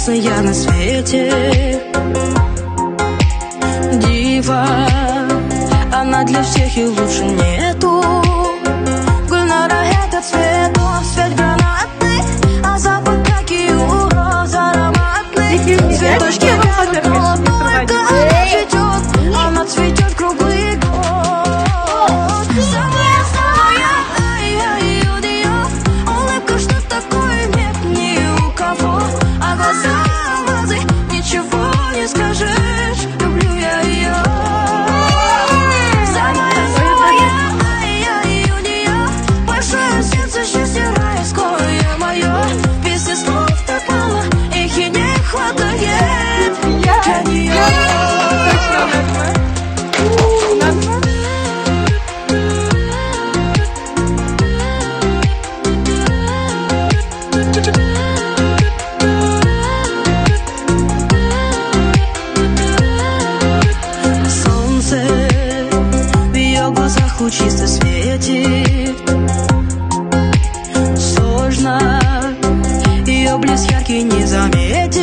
прекрасная на свете. Дива, она для всех и лучше нету. Гульнара — это цветов, цвет гранатный, а запах как и у роз ароматный. Цветочки вверх, но только она цветет, она цветет круглый год. Самая у нее улыбка, что такое нет ни у кого. А глаза, ничего не скажешь, люблю я ее. Самая у нее большое сердце, счастье райское мое. Песни слов так мало, их и не хватает для нее. Солнце в ее глазах лучисто светит. Сложно ее блеск яркий не заметить.